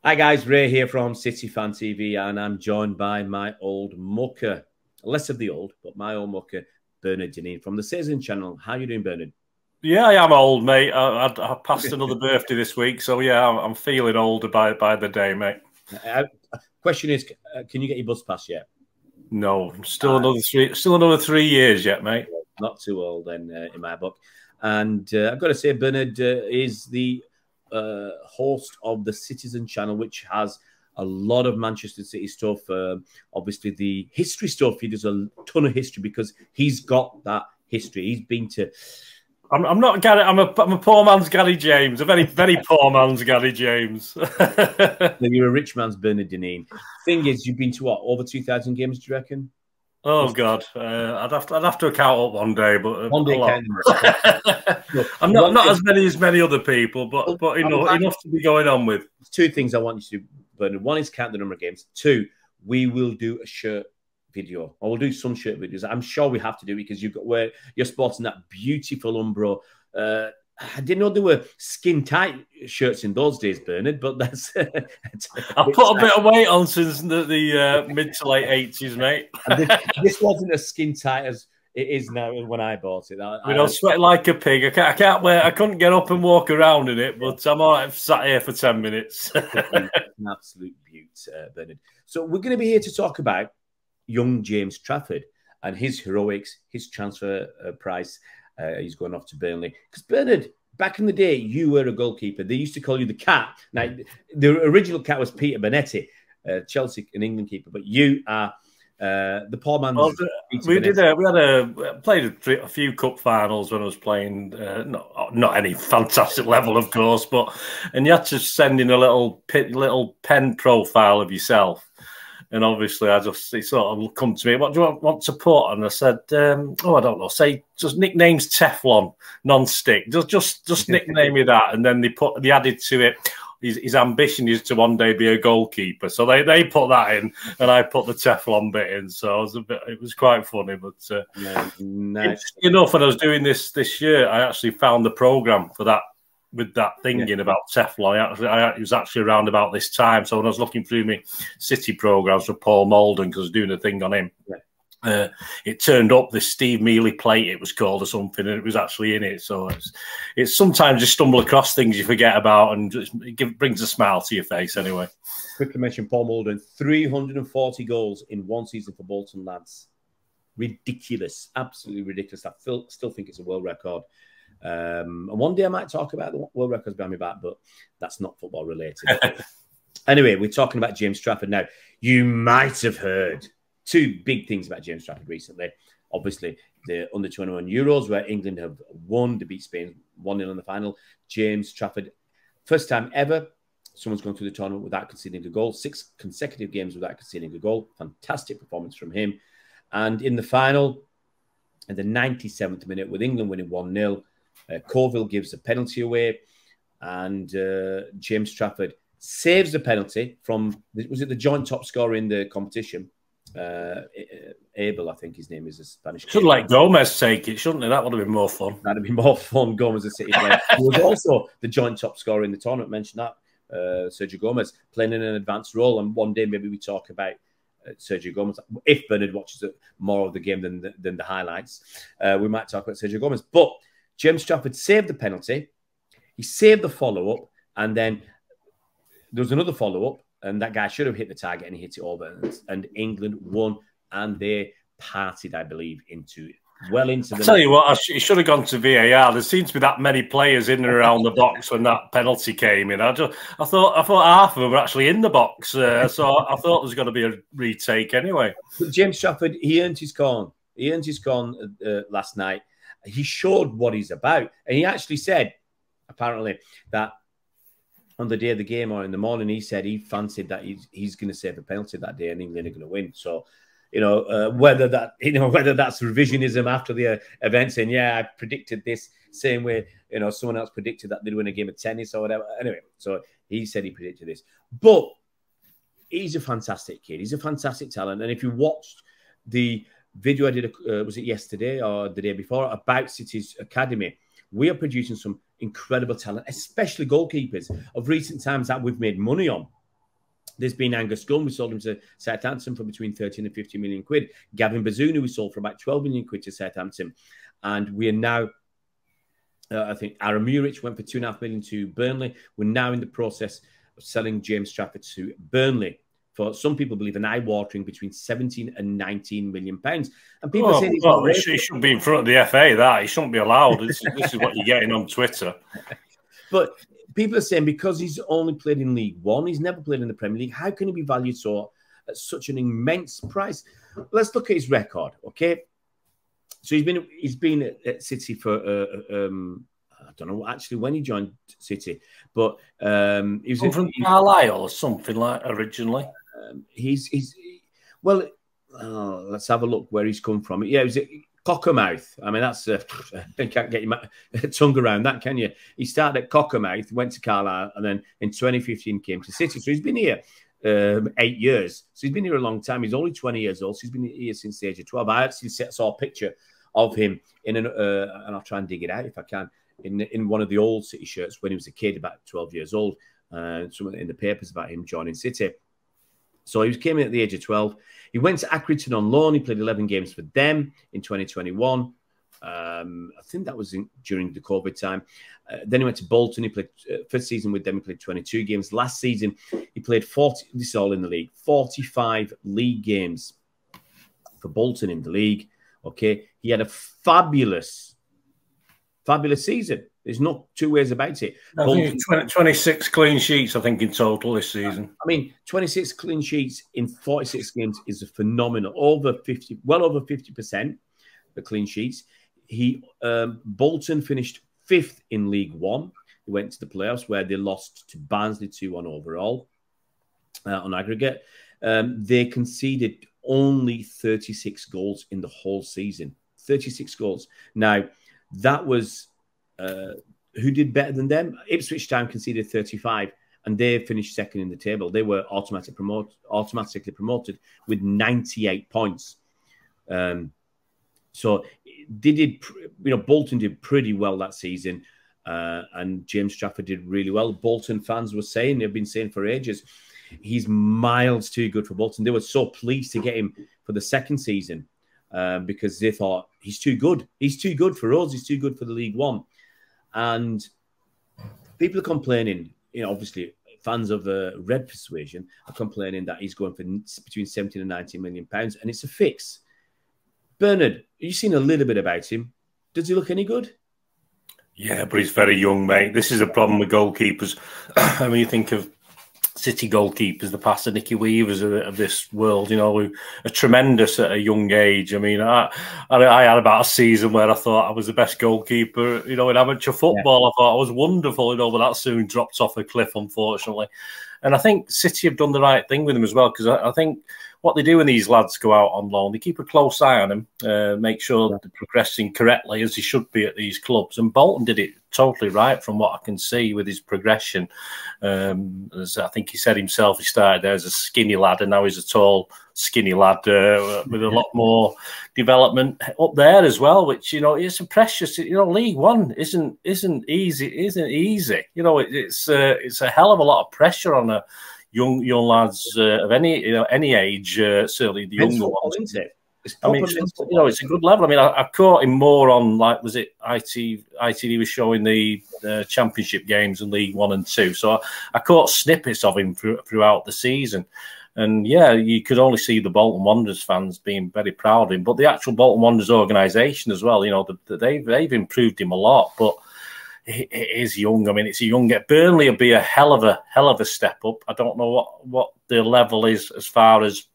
Hi guys, Ray here from City Fan TV, and I'm joined by my old mucker. Less of the old, but my old mucker, Bernard Dinneen from the Citizen Channel. How are you doing, Bernard? Yeah, I am old, mate. I passed another birthday this week, so yeah, I'm feeling older by the day, mate. Question is, can you get your bus pass yet? No, still another 3 years yet, mate. Not too old then, in my book. And I've got to say, Bernard is the host of the Citizen Channel, which has a lot of Manchester City stuff. Obviously, the history stuff. He does a ton of history because he's got that history. He's been to. I'm not Gary. I'm a poor man's Gary James. A very poor man's Gary James. You're a rich man's Bernard Dinneen. Thing is, you've been to what, over 2,000 games? Do you reckon? Oh God, I'd have to count up one day, but one day I'm not as many other people, but enough to be going on with. There's two things I want you to do, Bernard. One is count the number of games. Two, we will do a shirt video, or we'll do some shirt videos. I'm sure we have to do it because you're sporting that beautiful Umbro. I didn't know there were skin tight shirts in those days, Bernard, but that's. I've put a bit of weight on since the mid to late 80s, mate. This wasn't as skin tight as it is now when I bought it. I sweat like a pig. I can't wear. I couldn't get up and walk around in it, but I'm all right. I've sat here for 10 minutes. An absolute beaut, Bernard. So we're going to be here to talk about young James Trafford and his heroics, his transfer price. He's going off to Burnley. Because, Bernard, back in the day, you were a goalkeeper. They used to call you the Cat. Now, the original Cat was Peter Bonetti, Chelsea and England keeper. But you are the poor man. Well, we played a few cup finals when I was playing. Not any fantastic level, of course, and you had to send in a little pen profile of yourself. And obviously, he sort of come to me, what do you want to put? And I said, I don't know, say just nicknames Teflon, non-stick. Just nickname me that. And then they added to it, his ambition is to one day be a goalkeeper. So they put that in, and I put the Teflon bit in. So it was quite funny. But interesting enough, when I was doing this year, I actually found the programme for that. With that thing about Teflon, it was actually around about this time. So when I was looking through my City programmes for Paul Malden, because I was doing a thing on him, it turned up this Steve Mealy plate, it was called, or something, and it was actually in it. So it's sometimes you stumble across things you forget about, and it brings a smile to your face anyway. Quickly mention Paul Malden, 340 goals in one season for Bolton lads. Ridiculous, absolutely ridiculous. I still think it's a world record. And one day I might talk about the world records behind my back, but that's not football related. Anyway, we're talking about James Trafford now. You might have heard two big things about James Trafford recently. Obviously, the U21 Euros, where England have won to beat Spain 1-0 in the final. James Trafford, first time ever someone's gone through the tournament without conceding a goal. 6 consecutive games without conceding a goal. Fantastic performance from him. And in the final, in the 97th minute, with England winning 1-0, Colville gives a penalty away, and James Trafford saves the penalty from, was it the joint top scorer in the competition? Abel, I think his name is, a Spanish. Should let Gomez take it, shouldn't it? That would have been more fun. That'd be more fun. Gomez, a City player, he was also the joint top scorer in the tournament. Mentioned that Sergio Gomez playing in an advanced role, and one day maybe we talk about Sergio Gomez. If Bernard watches more of the game than the highlights, we might talk about Sergio Gomez. But James Trafford saved the penalty. He saved the follow-up, and then there was another follow-up, and that guy should have hit the target, and he hit it over, and England won, and they partied, I believe, well into the... I'll tell you what, it should have gone to VAR. There seems to be that many players in and around the box when that penalty came in. I thought half of them were actually in the box, so I thought there was going to be a retake anyway. But James Trafford, he earned his corn. He earned his corn last night. He showed what he's about. And he actually said, apparently, that on the day of the game or in the morning, he said he fancied that he's going to save a penalty that day and England are going to win. So, whether that's revisionism after the event, saying, yeah, I predicted this, same way, someone else predicted that they'd win a game of tennis or whatever. Anyway, so he said he predicted this. But he's a fantastic kid. He's a fantastic talent. And if you watched the video I did, was it yesterday or the day before, about City's academy, we are producing some incredible talent, especially goalkeepers of recent times that we've made money on. There's been Angus Gunn. We sold him to Southampton for between 13 and 50 million quid. Gavin Bazunu, we sold for about 12 million quid to Southampton. And we are now, I think Aaron Murich went for 2.5 million to Burnley. We're now in the process of selling James Trafford to Burnley for, some people believe, an eye-watering between 17 and 19 million pounds. And people say he should be in front of the FA. That he shouldn't be allowed. This is what you're getting on Twitter. But people are saying because he's only played in League One, he's never played in the Premier League. How can he be valued at such an immense price? Let's look at his record, okay? So he's been at City for I don't know actually when he joined City, but he was from Carlisle or something like originally. Well, let's have a look where he's come from. Yeah, he was at Cockermouth. I mean, that's you can't get your tongue around that, can you? He started at Cockermouth, went to Carlisle, and then in 2015 came to City. So he's been here 8 years. So he's been here a long time. He's only 20 years old. So he's been here since the age of 12. I actually saw a picture of him in and I'll try and dig it out if I can, in one of the old City shirts when he was a kid, about 12 years old. Something in the papers about him joining City. So he came in at the age of 12. He went to Accrington on loan. He played 11 games for them in 2021. I think that was during the COVID time. Then he went to Bolton. He played first season with them. He played 22 games. Last season, he played 40. This is all in the league. 45 league games for Bolton in the league. Okay, he had a fabulous season. There's no two ways about it. I think 26 clean sheets, I think, in total this season. I mean, 26 clean sheets in 46 games is a phenomenal. Well over 50% the clean sheets. Bolton finished 5th in League One. They went to the playoffs where they lost to Barnsley 2-1 overall on aggregate. They conceded only 36 goals in the whole season. 36 goals. Now, that was... who did better than them? Ipswich Town conceded 35, and they finished second in the table. They were automatically promoted with 98 points. So they did, Bolton did pretty well that season, and James Trafford did really well. Bolton fans were saying, they've been saying for ages, he's miles too good for Bolton. They were so pleased to get him for the second season because they thought he's too good. He's too good for us. He's too good for the League One. And people are complaining, obviously fans of red persuasion are complaining that he's going for between 17 and 19 million pounds, and it's a fix. Bernard, you've seen a little bit about him. Does he look any good? Yeah, but he's very young, mate. This is a problem with goalkeepers. I mean, you think of City goalkeepers, the past, the Nicky Weavers of this world, who are tremendous at a young age. I mean, I had about a season where I thought I was the best goalkeeper, in amateur football. Yeah. I thought I was wonderful, but that soon dropped off a cliff, unfortunately. And I think City have done the right thing with him as well, because I think what they do when these lads go out on loan, they keep a close eye on him, make sure they're progressing correctly as he should be at these clubs. And Bolton did it totally right from what I can see with his progression. As I think he said himself, he started there as a skinny lad and now he's a tall, skinny lad with a lot more development up there as well, which, it's a precious, League One isn't easy. It's a hell of a lot of pressure on a young lads of any age, certainly the younger ones. Isn't it? It's a good level. I mean, I caught him more on, was it ITV was showing the Championship games in League 1 and 2. So I caught snippets of him throughout the season. And yeah, you could only see the Bolton Wanderers fans being very proud of him. But the actual Bolton Wanderers organisation as well, they've improved him a lot. But it is young. I mean, it's a young get. Burnley will be a hell of a step up. I don't know what the level is as far as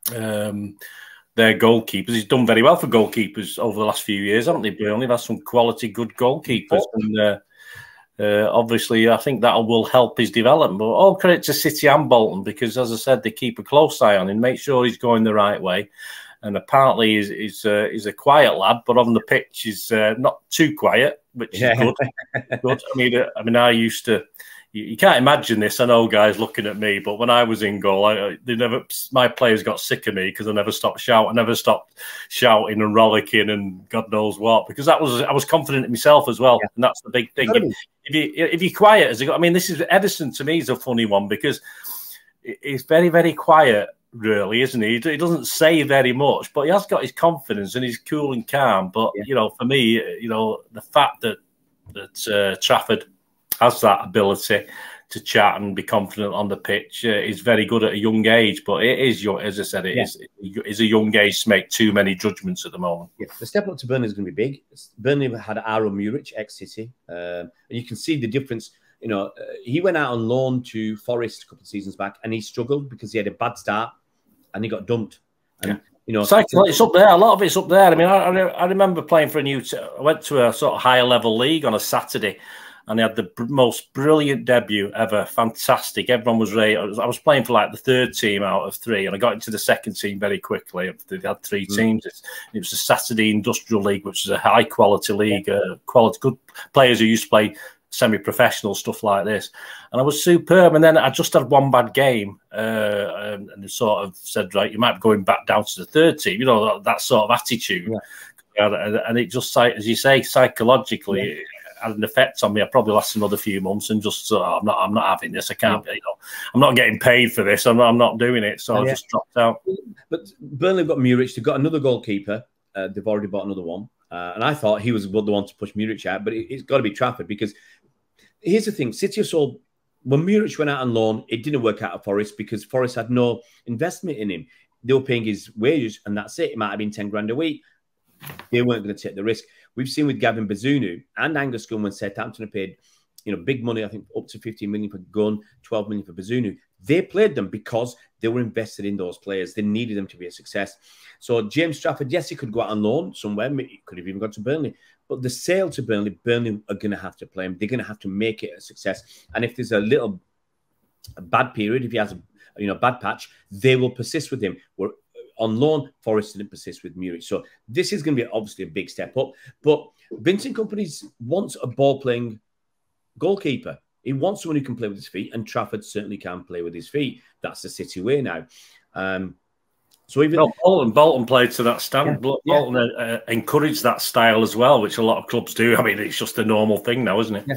their goalkeepers. He's done very well for goalkeepers over the last few years, haven't they? Burnley have some quality, good goalkeepers, and obviously, I think that will help his development. But all credit to City and Bolton because, as I said, they keep a close eye on him, make sure he's going the right way. And apparently, he's a quiet lad, but on the pitch, he's not too quiet, which is good. Good. I mean, I used to. You can't imagine this. I know guys looking at me, but when I was in goal, my players got sick of me because I never stopped shouting. I never stopped shouting and rollicking and God knows what, because I was confident in myself as well, and that's the big thing. If you're quiet, this is Edison to me is a funny one because he's very, very quiet, really, isn't he? He doesn't say very much, but he has got his confidence and he's cool and calm. But, you know, for me, you know, the fact that Trafford has that ability to chat and be confident on the pitch is very good at a young age. But it is, as I said, it is a young age to make too many judgments at the moment. Yeah, the step up to Burnley is going to be big. Burnley had Aaron Muric, ex-City, and you can see the difference. You know, he went out on loan to Forest a couple of seasons back, and he struggled because he had a bad start, and he got dumped. And you know, it's up there. A lot of it's up there. I mean, I remember playing for I went to a sort of higher level league on a Saturday, and they had the most brilliant debut ever. Fantastic. Everyone was ready. I was playing for like the third team out of three, and I got into the second team very quickly. They had three teams. It was a Saturday Industrial League, which is a high quality league, good players who used to play semi-professional stuff like this, and I was superb. And then I just had one bad game, and they sort of said, right, you might be going back down to the third team. You know, that sort of attitude, and it just, as you say, psychologically, it had an effect on me. I probably lasted another few months and just I'm not having this. I can't. You know, I'm not getting paid for this. I'm not doing it. So I just dropped out. But Burnley got Muric. They've got another goalkeeper. They've already bought another one. And I thought he was the one to push Muric out, but it's got to be Trafford, because here's the thing. City have sold, when Muric went out on loan, it didn't work out at Forest because Forest had no investment in him. They were paying his wages, and that's it. It might have been 10 grand a week. They weren't going to take the risk. We've seen with Gavin Bazunu and Angus Gunn when Southampton have paid, you know, big money, I think up to 15 million for Gunn, 12 million for Bazunu. They played them because they were invested in those players. They needed them to be a success. So James Trafford, yes, he could go out on loan somewhere. He could have even gone to Burnley. But the sale to Burnley are going to have to play him. They're going to have to make it a success. And if there's a bad period, if he has a bad patch, they will persist with him. We're on loan. Forest didn't persist with Muric. So this is going to be obviously a big step up. But Vincent Kompany wants a ball-playing goalkeeper. He wants someone who can play with his feet, and Trafford certainly can play with his feet. That's the City way now. So even Bolton played to that standard. Bolton encouraged that style as well, which a lot of clubs do. I mean, it's just a normal thing now, isn't it? Yeah.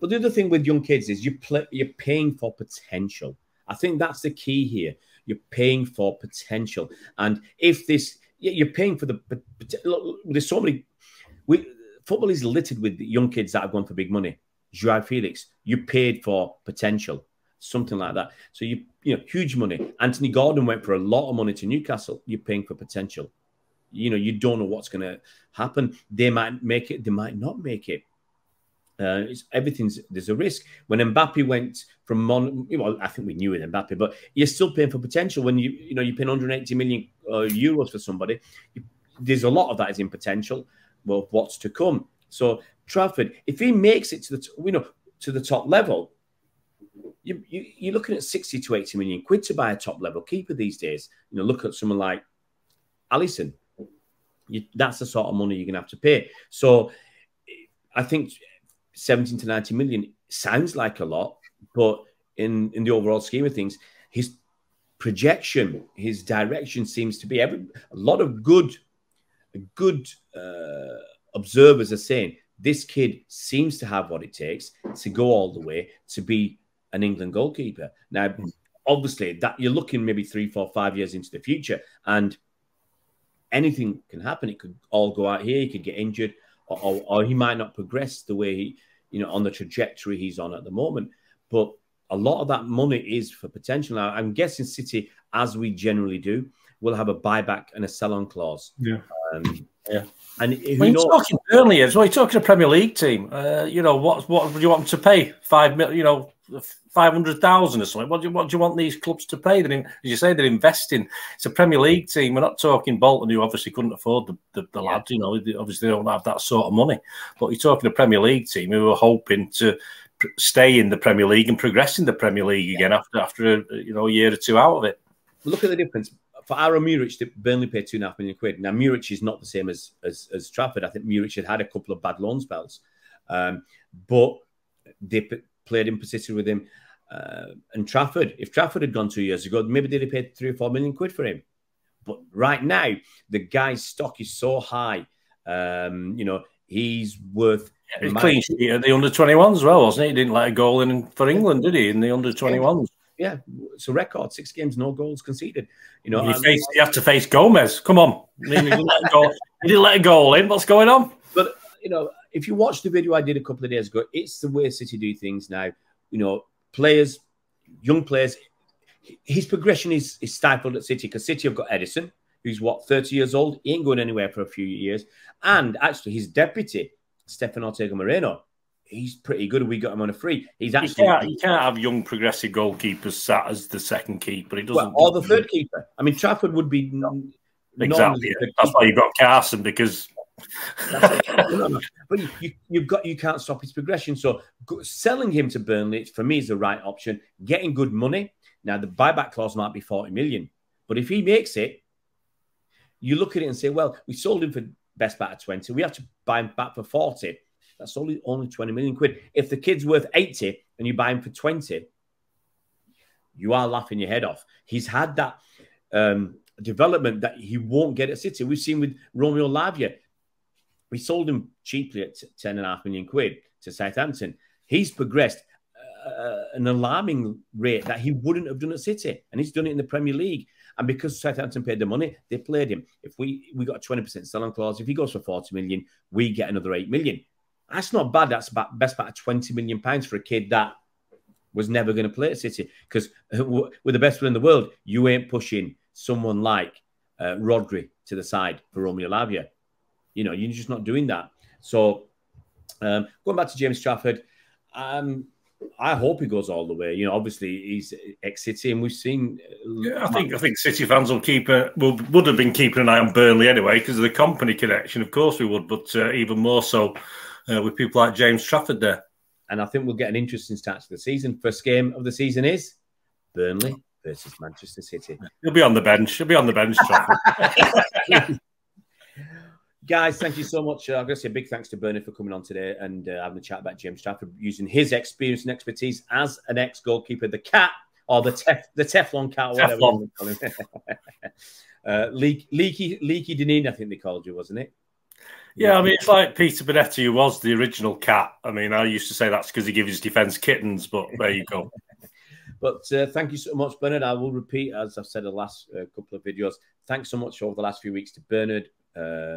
But the other thing with young kids is you're paying for potential. I think that's the key here. You're paying for potential, and if you're paying for look, there's so many. Football is littered with young kids that have gone for big money. Joao Felix, you paid for potential, something like that. So you know, huge money. Anthony Gordon went for a lot of money to Newcastle. You're paying for potential. You know, you don't know what's going to happen. They might make it. They might not make it. There's a risk. When Mbappe went from I think we knew it, Mbappe, but you're still paying for potential when you're paying 180 million euros for somebody. There's a lot of that is in potential. Well, what's to come? So Trafford, if he makes it to the top level, you're looking at 60 to 80 million quid to buy a top level keeper these days. You know, look at someone like Alisson. That's the sort of money you're going to have to pay. So I think 17 to 90 million sounds like a lot, but in the overall scheme of things, his projection, his direction seems to be a lot of good observers are saying this kid seems to have what it takes to go all the way to be an England goalkeeper. Now, obviously, that you're looking maybe 3, 4, 5 years into the future, and anything can happen. It could all go out here. He could get injured, or he might not progress the way he, on the trajectory he's on at the moment. But a lot of that money is for potential. Now, I'm guessing City, as we generally do, will have a buyback and a sell-on clause. Yeah. Yeah. And when you're talking Burnley as well, you're talking a Premier League team. What would you want them to pay? 5 million, 500,000 or something. What do you want these clubs to pay? As you say, they're investing. It's a Premier League team. We're not talking Bolton, who obviously couldn't afford the lads. Obviously they don't have that sort of money. But you're talking a Premier League team who are hoping to stay in the Premier League and progress in the Premier League again after a year or two out of it. Look at the difference. For Aaron Muric, Burnley paid £2.5 million. Now, Muric is not the same as Trafford. I think Muric had a couple of bad loan spells. But they played in persisted with him. And Trafford, if Trafford had gone 2 years ago, maybe they'd have paid £3 or £4 million for him. But right now, the guy's stock is so high. He's worth... He's clean sheet at the under-21s as well, wasn't he? He didn't let a goal in for England, did he, in the under-21s? Yeah, it's a record. 6 games, no goals conceded. You know, you have to face Gomez. Come on. I mean, you didn't let a goal in. What's going on? But, you know, if you watch the video I did a couple of days ago, it's the way City do things now. You know, players, young players, his progression is stifled at City because City have got Edison, who's, 30 years old. He ain't going anywhere for a few years. And actually, his deputy, Stefan Ortega-Moreno, he's pretty good. We got him on a free. He's actually you can't have young progressive goalkeepers sat as the second keeper. It doesn't. Or the third keeper. I mean, Trafford would be exactly. That's why you've got Carson, because. But you can't stop his progression. So selling him to Burnley for me is the right option. Getting good money. Now the buyback clause might be 40 million, but if he makes it, you look at it and say, well, we sold him for best bet at 20. We have to buy him back for 40. That's only 20 million quid. If the kid's worth 80 and you buy him for 20, you are laughing your head off. He's had that development that he won't get at City. We've seen with Romeo Lavia. We sold him cheaply at 10.5 million quid to Southampton. He's progressed an alarming rate that he wouldn't have done at City. And he's done it in the Premier League. And because Southampton paid the money, they played him. If we got a 20% selling clause, if he goes for 40 million, we get another 8 million. That's not bad. That's best part of £20 million for a kid that was never going to play at City. Because with the best player in the world, you ain't pushing someone like Rodri to the side for Romeo Lavia. You know, you're just not doing that. So going back to James Trafford, I hope he goes all the way. You know, obviously he's ex-City, and we've seen. I think City fans would have been keeping an eye on Burnley anyway because of the company connection. Of course we would, but even more so with people like James Trafford there. And I think we'll get an interesting start to the season. First game of the season is Burnley versus Manchester City. He'll be on the bench. He'll be on the bench, Trafford. Guys, thank you so much. I'm going to say a big thanks to Bernard for coming on today and having a chat about James Trafford, using his experience and expertise as an ex-goalkeeper, the cat, or the Teflon cat, or whatever you call him. Leaky Dinneen, I think they called you, wasn't it? Yeah, I mean, it's like Peter Bonetti, who was the original cat. I mean, I used to say that's because he gives his defence kittens, but there you go. But thank you so much, Bernard. I will repeat, as I've said in the last couple of videos, thanks so much over the last few weeks to Bernard,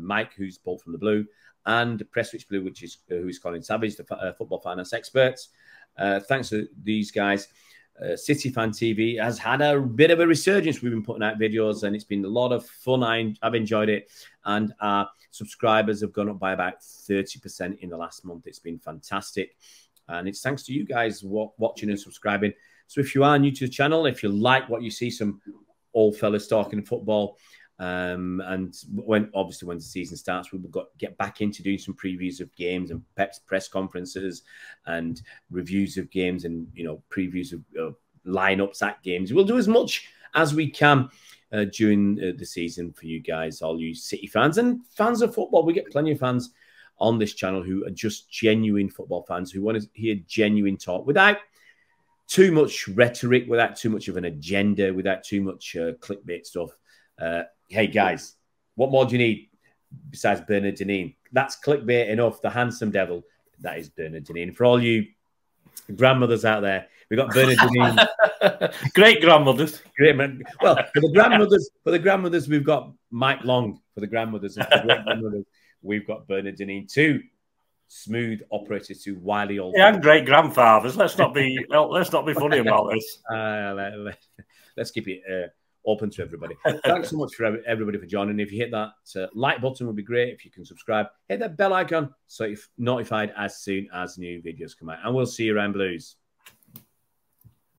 Mike, who's Bolt from the Blue, and Presswich Blue, which is who's Colin Savage, the football finance experts. Thanks to these guys. City Fan TV has had a bit of a resurgence. We've been putting out videos, and it's been a lot of fun. I've enjoyed it, and our subscribers have gone up by about 30% in the last month. It's been fantastic, and it's thanks to you guys watching and subscribing. So if you are new to the channel, if you like what you see, some old fellas talking football, and obviously when the season starts, we've got get back into doing some previews of games and press conferences and reviews of games and previews of lineups at games. We'll do as much as we can during the season for you guys, all you City fans and fans of football. We get plenty of fans on this channel who are just genuine football fans who want to hear genuine talk without too much rhetoric, without too much of an agenda, without too much clickbait stuff. Hey, guys, what more do you need besides Bernard Dinneen? That's clickbait enough. The handsome devil, that is Bernard Dinneen. For all you grandmothers out there, we've got Bernard Dinneen. Great grandmothers. Great man. Well, for the grandmothers, we've got Mike Long. For the grandmothers and for the great grandmothers, we've got Bernard Dinneen. Two smooth operators, two wily old. Yeah, and great grandfathers. Let's not be funny about this. Let's keep it open to everybody. Thanks so much for everybody for joining. If you hit that like button, would be great. If you can subscribe, hit that bell icon so you're notified as soon as new videos come out. And we'll see you around Blues.